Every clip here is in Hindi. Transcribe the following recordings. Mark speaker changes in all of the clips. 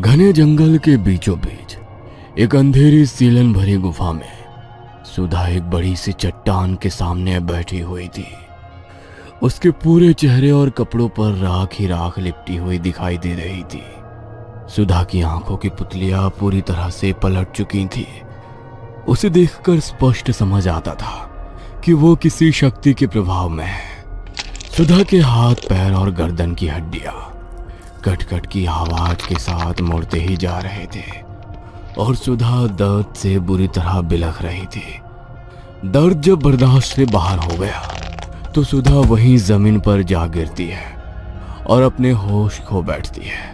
Speaker 1: घने जंगल के बीचों बीच एक अंधेरी सीलन भरी गुफा में सुधा एक बड़ी सी चट्टान के सामने बैठी हुई थी। उसके पूरे चेहरे और कपड़ों पर राख ही राख लिपटी हुई दिखाई दे रही थी। सुधा की आंखों की पुतलियां पूरी तरह से पलट चुकी थी। उसे देखकर स्पष्ट समझ आता था कि वो किसी शक्ति के प्रभाव में है। सुधा के हाथ, पैर और गर्दन की हड्डियां कट-कट की आवाज के साथ मुड़ते ही जा रहे थे और सुधा दर्द से बुरी तरह बिलख रही थी। दर्द जब बर्दाश्त से बाहर हो गया तो सुधा वहीं जमीन पर जा गिरती है और अपने होश खो बैठती है।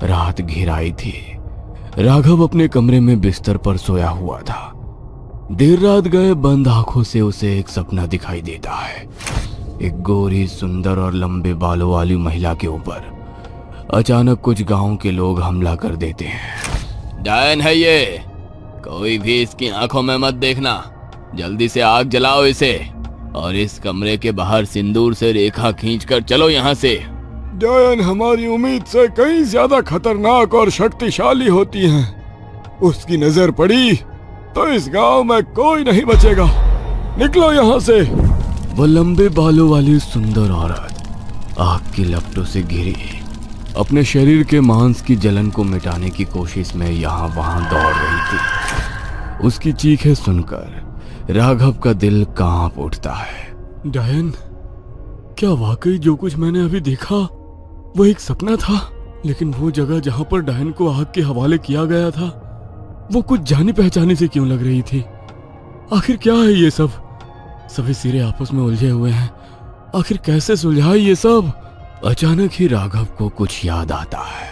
Speaker 1: रात घिर आई थी। राघव अपने कमरे में बिस्तर पर सोया हुआ था। देर रात गए बंद आंखों से उसे एक सपना दिखाई देता है। एक गोरी, सुंदर और लंबे बालों वाली महिला के ऊपर अचानक कुछ गांव के लोग हमला कर देते हैं। डायन है ये, कोई भी इसकी आंखों में मत देखना, जल्दी से आग जलाओ इसे और इस कमरे के बाहर सिंदूर से रेखा खींचकर चलो यहाँ से।
Speaker 2: डायन हमारी उम्मीद से कहीं ज्यादा खतरनाक और शक्तिशाली होती हैं। उसकी नजर पड़ी तो इस गांव में कोई नहीं बचेगा। निकलो यहाँ से।
Speaker 1: वो लंबे बालों वाली सुंदर औरत आग की लपटों से घिरी अपने शरीर के मांस की जलन को मिटाने की कोशिश में यहाँ वहां दौड़ रही थी। उसकी चीखें सुनकर राघव का दिल कांप उठता है।
Speaker 2: डायन, क्या वाकई जो कुछ मैंने अभी देखा वो एक सपना था? लेकिन वो जगह जहां पर डायन को आग के हवाले किया गया था वो कुछ जानी पहचानी से क्यों लग रही थी? आखिर क्या है ये सब? सभी सिरे आपस में उलझे हुए हैं। आखिर कैसे सुलझाए ये सब?
Speaker 1: अचानक ही राघव को कुछ याद आता है।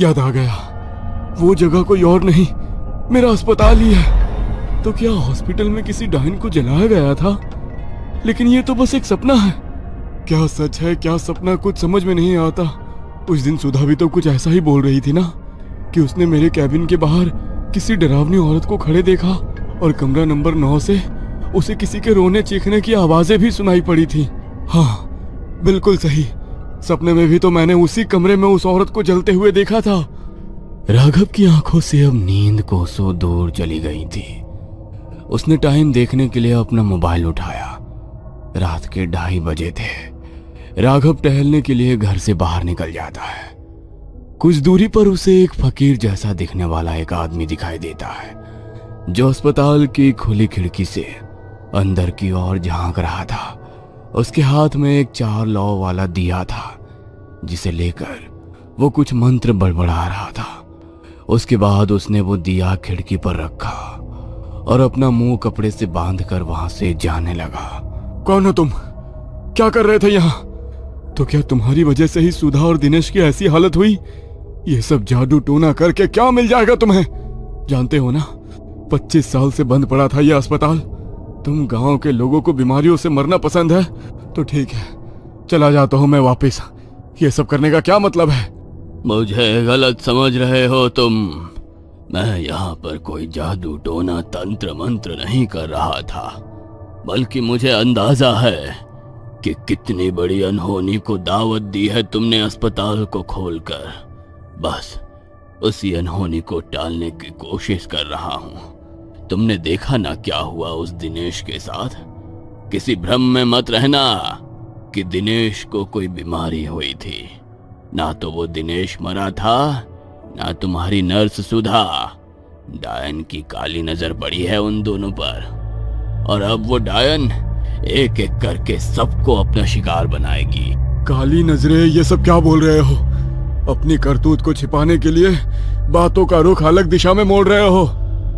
Speaker 2: याद आ गया, वो जगह कोई और नहीं, मेरा अस्पताल ही है। तो क्या हॉस्पिटल में किसी डायन को जलाया गया था? लेकिन ये तो बस एक सपना है। क्या सच है क्या सपना, कुछ समझ में नहीं आता। उस दिन सुधा भी तो कुछ ऐसा ही बोल रही थी ना कि उसने मेरे कैबिन के बाहर किसी डरावनी औरत को खड़े देखा और कमरा नंबर 9 से उसे किसी के रोने चीखने की आवाजें भी सुनाई पड़ी थी। हाँ, बिल्कुल सही। सपने में भी तो मैंने उसी कमरे में उस औरत को जलते हुए देखा था।
Speaker 1: राघव की आंखों से अब नींद कोसों दूर चली गई थी। उसने टाइम देखने के लिए अपना मोबाइल उठाया। रात के 2:30 बजे थे। राघव टहलने के लिए घर से बाहर निकल जाता है। कुछ दूरी पर उसे एक फकीर जैसा दिखने वाला एक आदमी दिखाई देता है जो अस्पताल की खुली खिड़की से अंदर की ओर झांक रहा था। उसके हाथ में एक 4 लौ वाला दिया था जिसे लेकर वो कुछ मंत्र बड़बड़ा रहा था। उसके बाद उसने वो दिया खिड़की पर रखा और अपना मुंह कपड़े से बांधकर वहां से जाने लगा।
Speaker 2: कौन हो तुम? क्या कर रहे थे यहाँ? तो क्या तुम्हारी वजह से ही सुधा और दिनेश की ऐसी हालत हुई? ये सब जादू टोना करके क्या मिल जाएगा तुम्हें? जानते हो ना, 25 साल से बंद पड़ा था यह अस्पताल। तुम गांव के लोगों को बीमारियों से मरना पसंद है तो ठीक है, चला जाता हूं मैं वापस। ये सब करने का क्या मतलब है?
Speaker 1: मुझे गलत समझ रहे हो तुम। मैं यहाँ पर कोई जादू टोना तंत्र मंत्र नहीं कर रहा था, बल्कि मुझे अंदाजा है कि कितनी बड़ी अनहोनी को दावत दी है तुमने अस्पताल को खोलकर। बस उसी अनहोनी को टालने की कोशिश कर रहा हूँ। तुमने देखा ना क्या हुआ उस दिनेश के साथ। किसी भ्रम में मत रहना कि दिनेश को कोई बीमारी हुई थी। ना तो वो दिनेश मरा था, ना तुम्हारी नर्स सुधा। डायन की काली नजर पड़ी है उन दोनों पर और अब वो डायन एक एक करके सबको अपना शिकार बनाएगी।
Speaker 2: काली नजरें, ये सब क्या बोल रहे हो? अपनी करतूत को छिपाने के लिए बातों का रुख अलग दिशा में मोड़ रहे हो।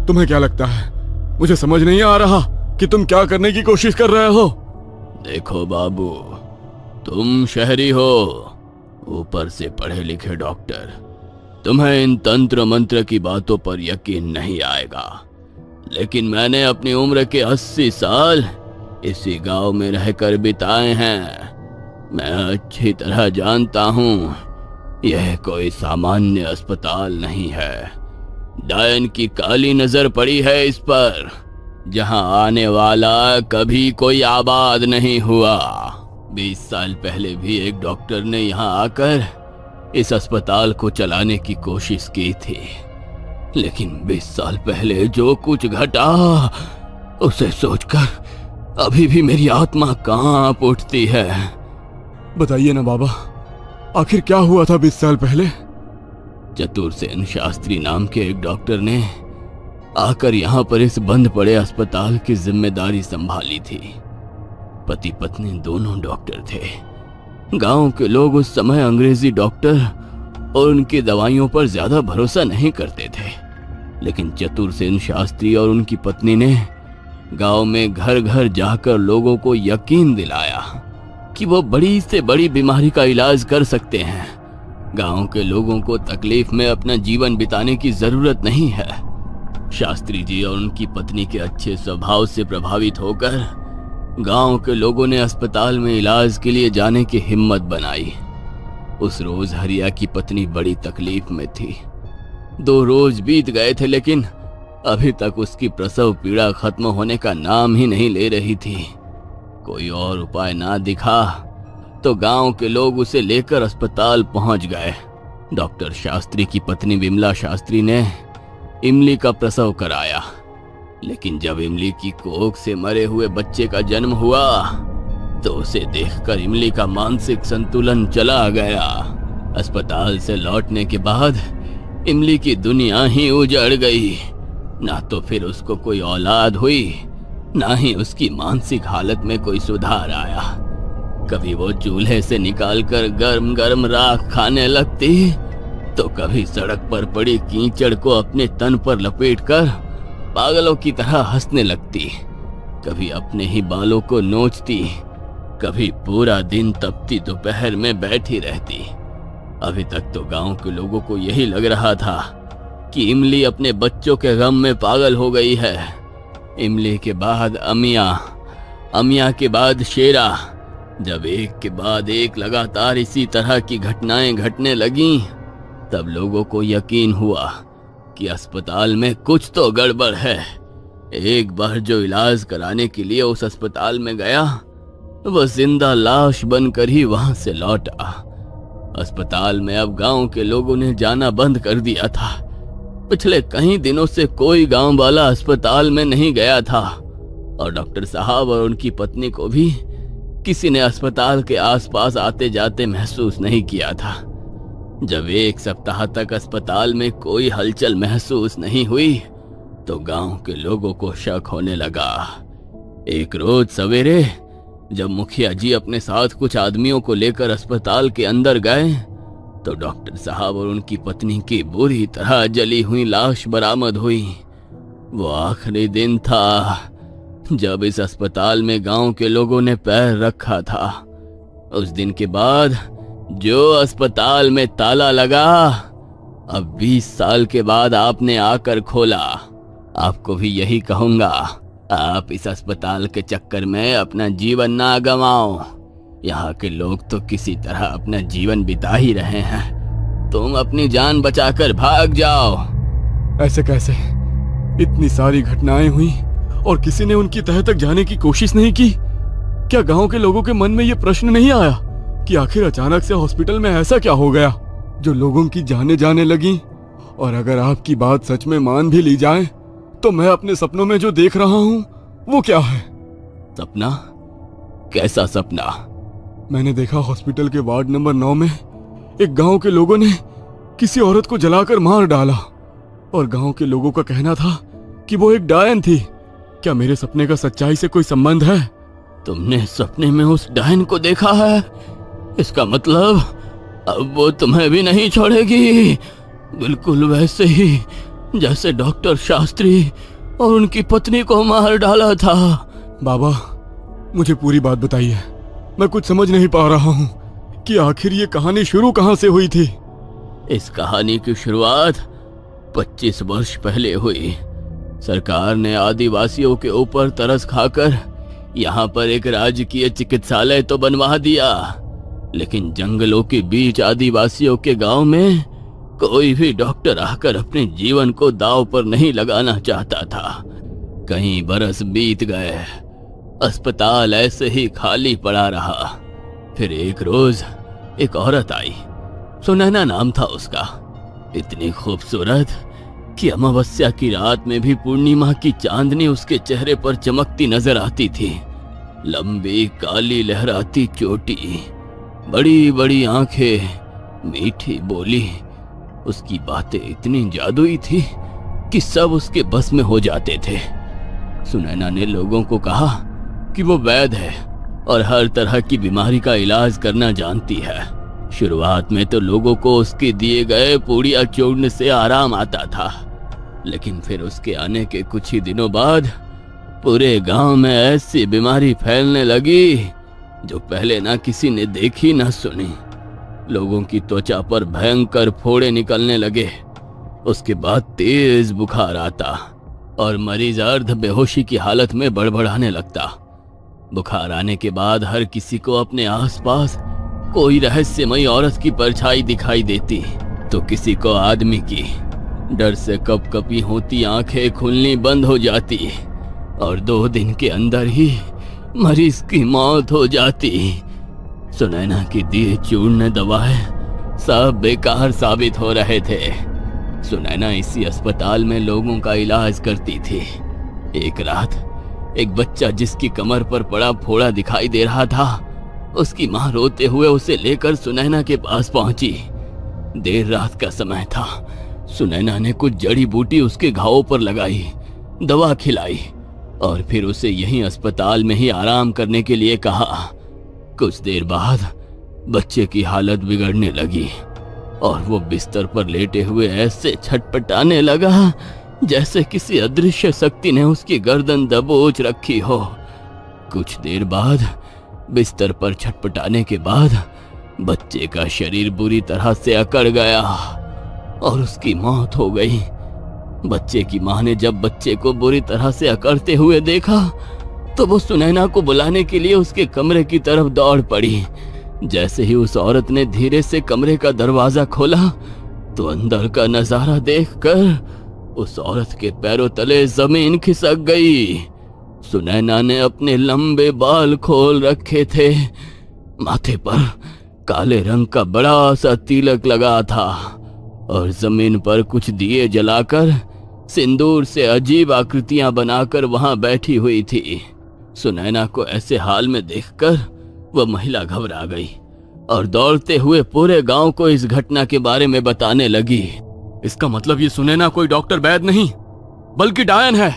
Speaker 2: तुम्हें क्या लगता है मुझे समझ नहीं आ रहा कि तुम क्या करने की कोशिश कर रहे हो?
Speaker 1: देखो बाबू, तुम शहरी हो, ऊपर से पढ़े लिखे डॉक्टर। तुम्हें इन तंत्र मंत्र की बातों पर यकीन नहीं आएगा, लेकिन मैंने अपनी उम्र के 80 साल इसी गांव में रहकर बिताए हैं। मैं अच्छी तरह जानता हूँ यह कोई सामान्य अस्पताल नहीं है। डायन की काली नजर पड़ी है इस पर, जहां आने वाला कभी कोई आबाद नहीं हुआ। 20 साल पहले भी एक डॉक्टर ने यहाँ आकर इस अस्पताल को चलाने की कोशिश की थी, लेकिन 20 साल पहले जो कुछ घटा उसे सोचकर अभी भी मेरी आत्मा कांप उठती है।
Speaker 2: बताइए ना बाबा, आखिर क्या हुआ था 20 साल पहले?
Speaker 1: चतुरसेन शास्त्री नाम के एक डॉक्टर ने आकर यहाँ पर इस बंद पड़े अस्पताल की जिम्मेदारी संभाली थी। पति पत्नी दोनों डॉक्टर थे। गांव के लोग उस समय अंग्रेजी डॉक्टर और उनकी दवाइयों पर ज्यादा भरोसा नहीं करते थे, लेकिन चतुरसेन शास्त्री और उनकी पत्नी ने गांव में घर घर जाकर लोगों को यकीन दिलाया कि वो बड़ी से बड़ी बीमारी का इलाज कर सकते हैं। गांव के लोगों को तकलीफ में अपना जीवन बिताने की जरूरत नहीं है। शास्त्री जी और उनकी पत्नी के अच्छे स्वभाव से प्रभावित होकर गांव के लोगों ने अस्पताल में इलाज के लिए जाने की हिम्मत बनाई। उस रोज हरिया की पत्नी बड़ी तकलीफ में थी। 2 रोज बीत गए थे, लेकिन अभी तक उसकी प्रसव पीड़ा खत्म होने का नाम ही नहीं ले रही थी। कोई और उपाय ना दिखा तो गांव के लोग उसे लेकर अस्पताल पहुंच गए। डॉक्टर शास्त्री की पत्नी विमला शास्त्री ने इमली का प्रसव कराया, लेकिन जब इमली की कोख से मरे हुए बच्चे का जन्म हुआ तो उसे देखकर इमली का मानसिक संतुलन चला गया। अस्पताल से लौटने के बाद इमली की दुनिया ही उजड़ गई। ना तो फिर उसको कोई औलाद हुई, ना ही उसकी मानसिक हालत में कोई सुधार आया। कभी वो चूल्हे से निकालकर गर्म गर्म राख खाने लगती, तो कभी सड़क पर पड़ी कीचड़ को अपने तन पर लपेटकर पागलों की तरह हंसने लगती। कभी अपने ही बालों को नोचती, कभी पूरा दिन तपती दोपहर में बैठी रहती। अभी तक तो गांव के लोगों को यही लग रहा था कि इमली अपने बच्चों के गम में पागल हो गई है। इमली के बाद अमिया के बाद शेरा। जब एक के बाद एक लगातार इसी तरह की घटनाएं घटने लगीं, तब लोगों को यकीन हुआ कि अस्पताल में कुछ तो गड़बड़ है। एक बार जो इलाज कराने के लिए उस अस्पताल में गया, वह जिंदा लाश बनकर ही वहां से लौटा। अस्पताल में अब गांव के लोगों ने जाना बंद कर दिया था। पिछले कई दिनों से कोई गांव वाला अस्पताल में नहीं गया था, और डॉक्टर साहब और उनकी पत्नी को भी किसी ने अस्पताल के आसपास आते जाते महसूस नहीं किया था। जब 1 सप्ताह तक अस्पताल में कोई हलचल महसूस नहीं हुई, तो गांव के लोगों को शक होने लगा। एक रोज सवेरे जब मुखिया जी अपने साथ कुछ आदमियों को लेकर अस्पताल के अंदर गए, तो डॉक्टर साहब और उनकी पत्नी की बुरी तरह जली हुई लाश बरामद हुई। वो आखिरी दिन था जब इस अस्पताल में गांव के लोगों ने पैर रखा था। उस दिन के बाद जो अस्पताल में ताला लगा, अब 20 साल के बाद आपने आकर खोला। आपको भी यही कहूंगा, आप इस अस्पताल के चक्कर में अपना जीवन ना गंवाओ। यहाँ के लोग तो किसी तरह अपना जीवन बिता ही रहे हैं। तुम अपनी जान बचाकर भाग जाओ।
Speaker 2: ऐसे कैसे? इतनी सारी घटनाएं हुई और किसी ने उनकी तह तक जाने की कोशिश नहीं की? क्या गांव के लोगों के मन में यह प्रश्न नहीं आया कि आखिर अचानक से हॉस्पिटल में ऐसा क्या हो गया जो लोगों की जानें जाने लगी? और अगर आपकी बात सच में मान भी ली जाए, तो मैं अपने सपनों में जो देख रहा हूँ वो क्या है?
Speaker 1: सपना? कैसा सपना?
Speaker 2: मैंने देखा हॉस्पिटल के वार्ड नंबर 9 में एक गांव के लोगों ने किसी औरत को जलाकर मार डाला, और गांव के लोगों का कहना था कि वो एक डायन थी। क्या मेरे सपने का सच्चाई से कोई संबंध है?
Speaker 1: तुमने सपने में उस डायन को देखा है? इसका मतलब अब वो तुम्हें भी नहीं छोड़ेगी, बिल्कुल वैसे ही जैसे डॉक्टर शास्त्री और उनकी पत्नी को मार डाला था।
Speaker 2: बाबा, मुझे पूरी बात बताइए। मैं कुछ समझ नहीं पा रहा हूँ कि आखिर ये कहानी शुरू कहाँ से हुई थी।
Speaker 1: इस कहानी की शुरुआत 25 वर्ष पहले हुई। सरकार ने आदिवासियों के ऊपर तरस खाकर यहाँ पर एक राजकीय चिकित्सालय तो बनवा दिया, लेकिन जंगलों के बीच आदिवासियों के गांव में कोई भी डॉक्टर आकर अपने जीवन को दांव पर नहीं लगाना चाहता था। कई बरस बीत गए, अस्पताल ऐसे ही खाली पड़ा रहा। फिर एक रोज एक औरत आई। सुनैना नाम था उसका। इतनी खूबसूरत कि अमावस्या की रात में भी पूर्णिमा की चांदनी उसके चेहरे पर चमकती नजर आती थी। लंबी काली लहराती चोटी, बड़ी बड़ी आंखें, मीठी बोली, उसकी बातें इतनी जादुई थी कि सब उसके बस में हो जाते थे। सुनैना ने लोगों को कहा कि वो वैद्य है और हर तरह की बीमारी का इलाज करना जानती है। शुरुआत में तो लोगों को उसके दिए गए पूड़िया चूर्ण से आराम आता था, लेकिन फिर उसके आने के कुछ ही दिनों बाद पूरे गांव में ऐसी बीमारी फैलने लगी जो पहले ना किसी ने देखी ना सुनी। लोगों की त्वचा पर भयंकर फोड़े निकलने लगे। उसके बाद तेज बुखार आता और मरीज अर्ध बेहोशी की हालत में बड़बड़ाने लगता। बुखार आने के बाद हर किसी को अपने आसपास कोई रहस्यमयी औरत की परछाई दिखाई देती, तो किसी को आदमी की। डर से कपकपी होती आंखें खुलनी बंद हो जाती और 2 दिन के अंदर ही मरीज की मौत हो जाती। सुनैना की दिए चूर्ण दवाएं सब बेकार साबित हो रहे थे। सुनैना इसी अस्पताल में लोगों का इलाज करती थी। एक रात एक बच्चा जिसकी कमर पर पड़ा फोड़ा दिखाई दे रहा था, उसकी मां रोते हुए उसे लेकर सुनैना के पास पहुंची। देर रात का समय था। सुनैना ने कुछ जड़ी बूटी उसके घावों पर लगाई, दवा खिलाई और फिर उसे यहीं अस्पताल में ही आराम करने के लिए कहा। कुछ देर बाद बच्चे की हालत बिगड़ने लगी और वो बिस्तर पर लेटे हुए ऐसे छटपटाने लगा जैसे किसी अदृश्य शक्ति ने उसकी गर्दन दबोच रखी हो। कुछ देर बाद बिस्तर पर छटपटाने के बाद बच्चे का शरीर बुरी तरह से अकड़ गया और उसकी मौत हो गई। बच्चे की मां ने जब बच्चे को बुरी तरह से अकड़ते हुए देखा तो वो सुनैना को बुलाने के लिए उसके कमरे की तरफ दौड़ पड़ी। जैसे ही उस औरत ने धीरे से कमरे का दरवाजा खोला तो अंदर का नजारा देखकर उस औरत के पैरों तले जमीन खिसक गई। सुनैना ने अपने लंबे बाल खोल रखे थे, माथे पर काले रंग का बड़ा सा तिलक लगा था और जमीन पर कुछ दिए जलाकर सिंदूर से अजीब आकृतियां बनाकर वहां बैठी हुई थी। सुनैना को ऐसे हाल में देखकर वह महिला घबरा गई और दौड़ते हुए पूरे गांव को इस घटना के बारे में बताने लगी।
Speaker 2: इसका मतलब ये सुनैना कोई डॉक्टर वैद्य नहीं बल्कि डायन है।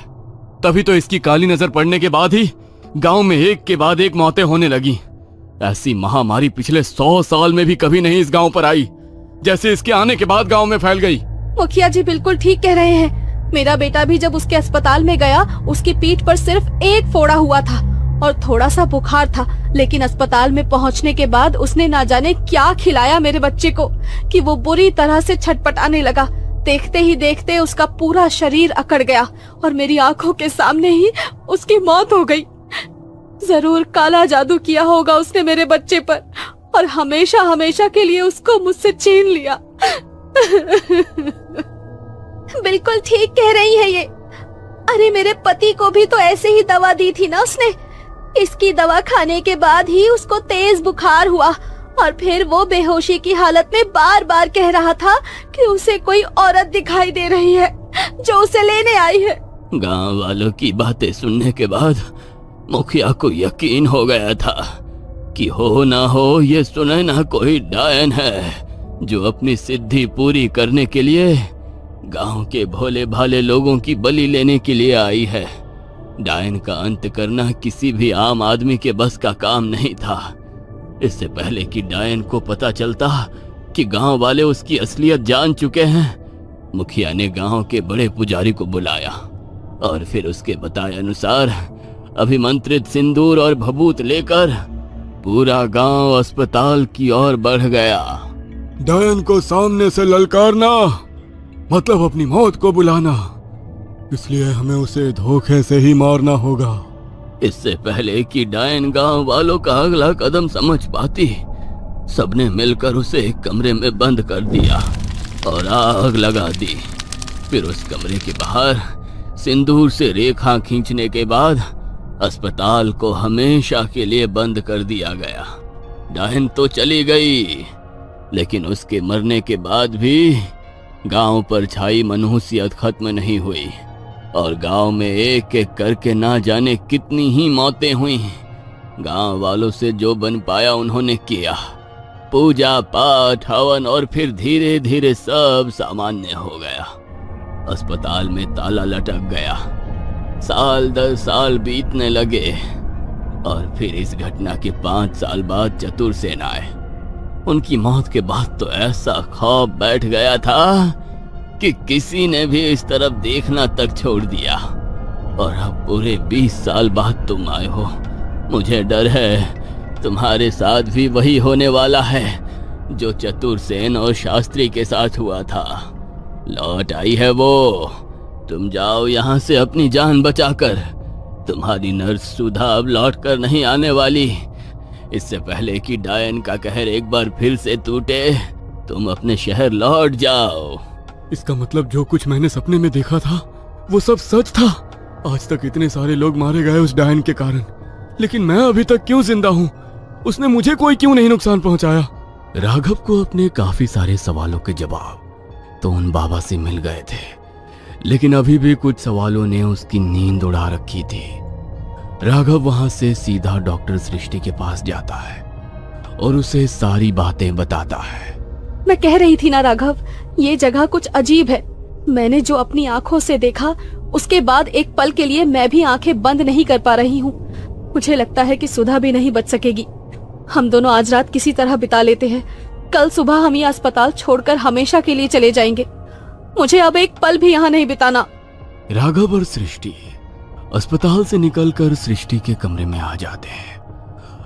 Speaker 2: तभी तो इसकी काली नजर पड़ने के बाद ही गांव में एक के बाद एक मौतें होने लगी। ऐसी महामारी पिछले 100 साल में भी कभी नहीं इस गांव पर आई जैसे इसके आने के बाद गांव में फैल गई।
Speaker 3: मुखिया जी बिल्कुल ठीक कह रहे हैं। मेरा बेटा भी जब उसके अस्पताल में गया, उसकी पीठ पर सिर्फ एक फोड़ा हुआ था और थोड़ा सा बुखार था, लेकिन अस्पताल में पहुंचने के बाद उसने ना जाने क्या खिलाया मेरे बच्चे को कि वो बुरी तरह से छटपटाने लगा। देखते ही देखते उसका पूरा शरीर अकड़ गया और मेरी आंखों के सामने ही उसकी मौत हो गई। जरूर काला जादू किया होगा उसने मेरे बच्चे पर और हमेशा हमेशा के लिए उसको मुझसे छीन लिया। बिल्कुल ठीक कह रही है ये। अरे मेरे पति को भी तो ऐसे ही दवा दी थी ना उसने। इसकी दवा खाने के बाद ही उसको तेज बुखार हुआ और फिर वो बेहोशी की हालत में बार बार कह रहा था कि उसे कोई औरत दिखाई दे रही है जो उसे लेने आई है।
Speaker 1: गांव वालों की बातें सुनने के बाद मुखिया को यकीन हो गया था कि हो ना हो ये सुनैना कोई डायन है जो अपनी सिद्धि पूरी करने के लिए गांव के भोले भाले लोगों की बलि लेने के लिए आई है। डायन का अंत करना किसी भी आम आदमी के बस का काम नहीं था। इससे पहले कि डायन को पता चलता कि गांव वाले उसकी असलियत जान चुके हैं, मुखिया ने गांव के बड़े पुजारी को बुलाया और फिर उसके बताए अनुसार अभिमंत्रित सिंदूर और भभूत लेकर पूरा गांव अस्पताल की ओर बढ़ गया।
Speaker 2: डायन को सामने से ललकारना मतलब अपनी मौत को बुलाना, इसलिए हमें उसे धोखे से ही मारना होगा।
Speaker 1: इससे पहले कि डायन गांव वालों का अगला कदम समझ पाती, सबने मिलकर उसे एक कमरे में बंद कर दिया और आग लगा दी। फिर उस कमरे के बाहर सिंदूर से रेखा खींचने के बाद अस्पताल को हमेशा के लिए बंद कर दिया गया। डायन तो चली गई, लेकिन उसके मरने के बाद भी गांव पर छाई मनहूसियत खत्म नहीं हुई और गांव में एक एक करके ना जाने कितनी ही मौतें हुई। गांव वालों से जो बन पाया उन्होंने किया, पूजा पाठ हवन, और फिर धीरे धीरे सब सामान्य हो गया। अस्पताल में ताला लटक गया। साल 10 साल बीतने लगे और फिर इस घटना के 5 साल बाद चतुर सेन आए। उनकी मौत के बाद तो ऐसा खौफ बैठ गया था कि किसी ने भी इस तरफ देखना तक छोड़ दिया। और अब पूरे 20 साल बाद तुम आए हो। मुझे डर है तुम्हारे साथ भी वही होने वाला है जो चतुर सेन और शास्त्री के साथ हुआ था। लौट आई है वो। तुम जाओ यहाँ से अपनी जान बचाकर। तुम्हारी नर्स सुधा अब लौट कर नहीं आने वाली। इससे पहले कि डायन का कहर एक बार फिर से टूटे, तुम अपने शहर लौट जाओ।
Speaker 2: इसका मतलब जो कुछ मैंने सपने में देखा था वो सब सच था। आज तक इतने सारे लोग मारे गए उस डायन के कारण, लेकिन मैं अभी तक क्यों जिंदा हूँ? उसने मुझे कोई क्यों नहीं नुकसान पहुंचाया?
Speaker 1: राघव को अपने काफी सारे सवालों के जवाब तो उन बाबा से मिल गए थे, लेकिन अभी भी कुछ सवालों ने उसकी नींद उड़ा रखी थी। राघव वहां से सीधा डॉक्टर सृष्टि के पास जाता है और उसे सारी बातें बताता है।
Speaker 3: मैं कह रही थी ना राघव, ये जगह कुछ अजीब है। मैंने जो अपनी आंखों से देखा उसके बाद एक पल के लिए मैं भी आंखें बंद नहीं कर पा रही हूँ। मुझे लगता है कि सुधा भी नहीं बच सकेगी। हम दोनों आज रात किसी तरह बिता लेते हैं। कल सुबह हम ये अस्पताल छोड़कर हमेशा के लिए चले जाएंगे। मुझे अब एक पल भी यहाँ नहीं बिताना।
Speaker 1: राघव और सृष्टि अस्पताल से निकलकर सृष्टि के कमरे में आ जाते हैं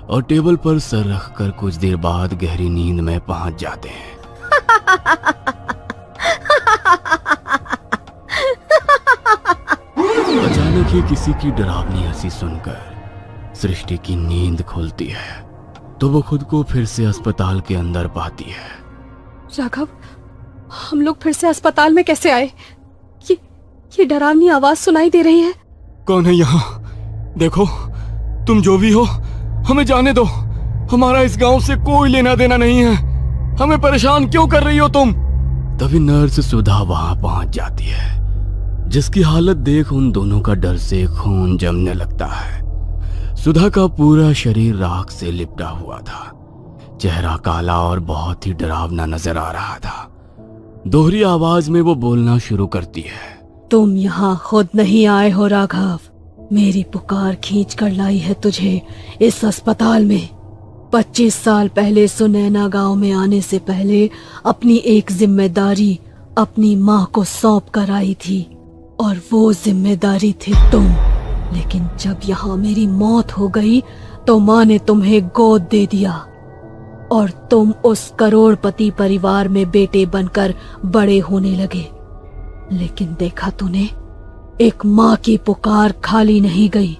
Speaker 1: और टेबल पर सर रखकर कुछ देर बाद गहरी नींद में पहुंच जाते हैं। अचानक ही किसी की डरावनी हंसी सुनकर सृष्टि की नींद खुलती है तो वो खुद को फिर से अस्पताल के अंदर पाती है।
Speaker 3: राघव, हम लोग फिर से अस्पताल में कैसे आए? ये डरावनी आवाज सुनाई दे रही है।
Speaker 2: कौन है यहाँ? देखो, तुम जो भी हो हमें जाने दो। हमारा इस गांव से कोई लेना देना नहीं है। हमें परेशान क्यों कर रही हो तुम?
Speaker 1: तभी नर्स सुधा वहां पहुंच जाती है, जिसकी हालत देख उन दोनों का डर से खून जमने लगता है। सुधा का पूरा शरीर राख से लिपटा हुआ था। चेहरा काला और बहुत ही डरावना नजर आ रहा था। दोहरी आवाज में वो बोलना शुरू करती है।
Speaker 3: तुम यहाँ खुद नहीं आए हो राघव, मेरी पुकार खींच कर लाई है तुझे इस अस्पताल में। 25 साल पहले सुनैना गांव में आने से पहले अपनी एक जिम्मेदारी अपनी माँ को सौंप कर आई थी और वो जिम्मेदारी थी तुम। लेकिन जब यहाँ मेरी मौत हो गई तो माँ ने तुम्हें गोद दे दिया और तुम उस करोड़पति परिवार में बेटे बनकर बड़े होने लगे। लेकिन देखा तूने, एक माँ की पुकार खाली नहीं गई।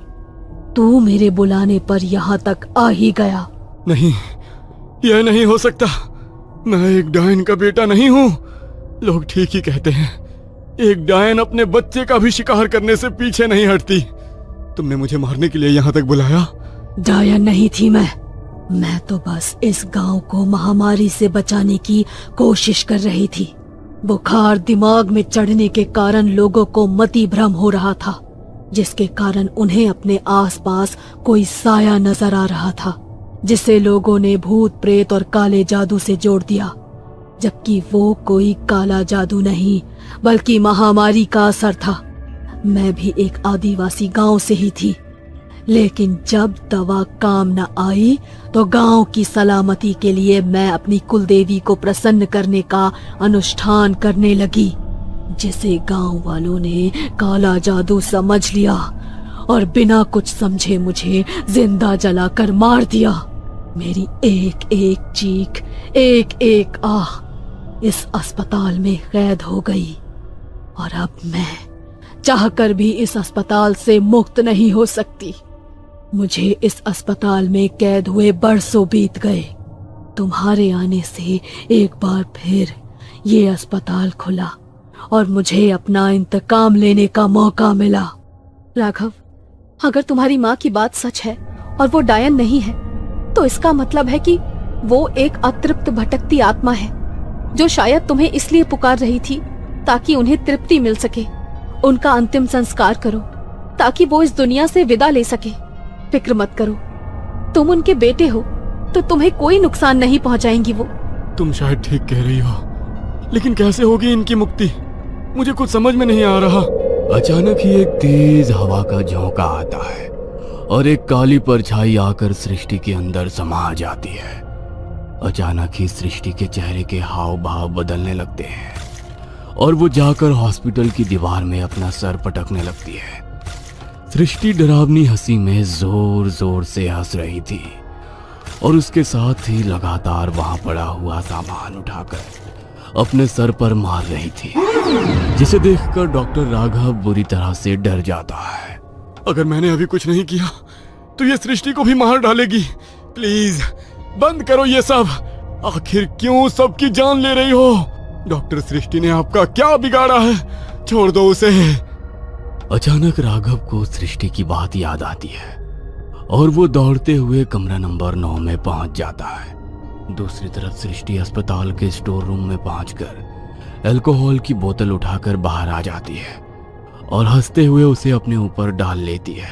Speaker 3: तू मेरे बुलाने पर यहाँ तक आ ही गया।
Speaker 2: नहीं, यह नहीं हो सकता। मैं एक डायन का बेटा नहीं हूँ। लोग ठीक ही कहते हैं, एक डायन अपने बच्चे का भी शिकार करने से पीछे नहीं हटती। तुमने मुझे मारने के लिए यहाँ तक बुलाया?
Speaker 3: डायन नहीं थी मैं तो बस इस गांव को महामारी से बचाने की कोशिश कर रही थी। बुखार दिमाग में चढ़ने के कारण लोगों को मति भ्रम हो रहा था, जिसके कारण उन्हें अपने आसपास कोई साया नजर आ रहा था, जिसे लोगों ने भूत प्रेत और काले जादू से जोड़ दिया, जबकि वो कोई काला जादू नहीं बल्कि महामारी का असर था। मैं भी एक आदिवासी गांव से ही थी, लेकिन जब दवा काम न आई तो गांव की सलामती के लिए मैं अपनी कुलदेवी को प्रसन्न करने का अनुष्ठान करने लगी, जिसे गांव वालों ने काला जादू समझ लिया और बिना कुछ समझे मुझे जिंदा जलाकर मार दिया। मेरी एक एक चीख, एक एक आह इस अस्पताल में कैद हो गई और अब मैं चाहकर भी इस अस्पताल से मुक्त नहीं हो सकती। मुझे इस अस्पताल में कैद हुए बरसों बीत गए। तुम्हारे आने से एक बार फिर ये अस्पताल खुला और मुझे अपना इंतकाम लेने का मौका मिला। राघव, अगर तुम्हारी माँ की बात सच है और वो डायन नहीं है, तो इसका मतलब है कि वो एक अतृप्त भटकती आत्मा है जो शायद तुम्हें इसलिए पुकार रही थी ताकि उन्हें तृप्ति मिल सके। उनका अंतिम संस्कार करो ताकि वो इस दुनिया से विदा ले सके। फिक्र मत करो, तुम उनके बेटे हो तो तुम्हें कोई नुकसान नहीं पहुंचाएंगी वो।
Speaker 2: तुम शायद ठीक कह रही हो, लेकिन कैसे होगी इनकी मुक्ति? मुझे कुछ समझ में नहीं आ रहा।
Speaker 1: अचानक ही एक तेज हवा का झोंका आता है और एक काली परछाई आकर सृष्टि के अंदर समा जाती है। अचानक ही सृष्टि के चेहरे के हाव भाव बदलने लगते हैं और वो जाकर हॉस्पिटल की दीवार में अपना सर पटकने लगती है। सृष्टि डरावनी हंसी में जोर जोर से हंस रही थी और उसके साथ ही लगातार वहां पड़ा हुआ सामान उठाकर अपने सर पर मार रही थी, जिसे देखकर डॉक्टर राघव बुरी तरह से डर जाता है।
Speaker 2: अगर मैंने अभी कुछ नहीं किया तो ये सृष्टि को भी मार डालेगी। प्लीज बंद करो ये सब। आखिर क्यों सबकी जान ले रही हो? डॉक्टर सृष्टि ने आपका क्या बिगाड़ा है? छोड़ दो उसे।
Speaker 1: अचानक राघव को सृष्टि की बात याद आती है और वो दौड़ते हुए कमरा नंबर 9 में पहुंच जाता है। दूसरी तरफ सृष्टि अस्पताल के स्टोर रूम में पहुंचकर अल्कोहल की बोतल उठाकर बाहर आ जाती है और हंसते हुए उसे अपने ऊपर डाल लेती है।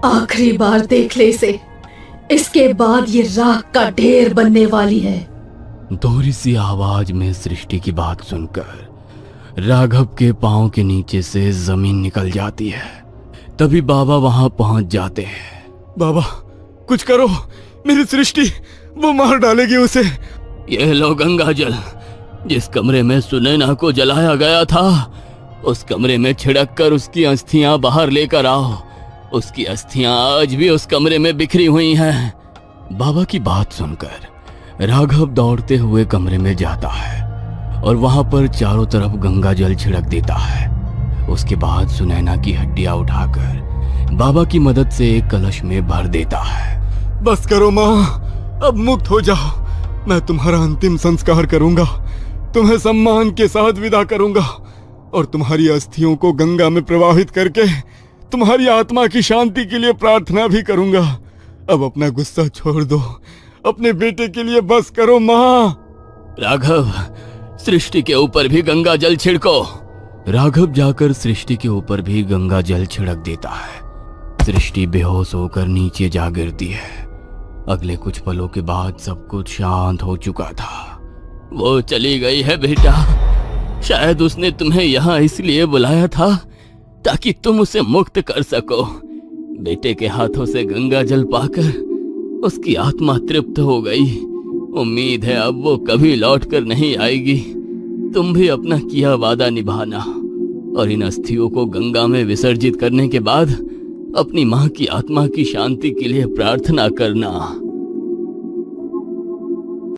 Speaker 3: आखिरी बार देख ले इसे, इसके बाद ये राख का ढेर बनने वाली है।
Speaker 1: दोहरी सी आवाज में सृष्टि की बात सुनकर राघव के पांव के नीचे से जमीन निकल जाती है। तभी बाबा वहां पहुंच जाते हैं।
Speaker 2: बाबा कुछ करो, मेरी सृष्टि, वो मार डालेगी उसे।
Speaker 1: ये लो गंगा जल, जिस कमरे में सुनैना को जलाया गया था उस कमरे में छिड़क कर उसकी अस्थियां बाहर लेकर आओ। उसकी अस्थियां आज भी उस कमरे में बिखरी हुई हैं। बाबा की बात सुनकर राघव दौड़ते हुए कमरे में जाता है और वहां पर चारों तरफ गंगा जल छिड़क देता है। उसके बाद सुनैना की हड्डियां उठाकर बाबा की मदद से एक कलश में भर देता है।
Speaker 2: बस करो माँ, अब मुक्त हो जाओ। मैं तुम्हारा अंतिम संस्कार करूंगा, तुम्हें सम्मान के साथ विदा करूंगा और तुम्हारी अस्थियों को गंगा में प्रवाहित करके तुम्हारी आत्मा की शांति के लिए प्रार्थना भी करूंगा। अब अपना गुस्सा छोड़ दो, अपने बेटे के लिए बस करो माँ।
Speaker 1: राघव, सृष्टि के ऊपर भी गंगा जल छिड़को। राघव जाकर सृष्टि के ऊपर भी गंगा जल छिड़क देता है। सृष्टि बेहोश होकर नीचे जा गिरती है। अगले कुछ पलों के बाद सब कुछ शांत हो चुका था। वो चली गई है बेटा। शायद उसने तुम्हें यहाँ इसलिए बुलाया था ताकि तुम उसे मुक्त कर सको। बेटे के हाथों से गंगा जल पाकर उसकी आत्मा तृप्त हो गई। उम्मीद है अब वो कभी लौट कर नहीं आएगी। तुम भी अपना किया वादा निभाना और इन अस्थियों को गंगा में विसर्जित करने के बाद अपनी माँ की आत्मा की शांति के लिए प्रार्थना करना।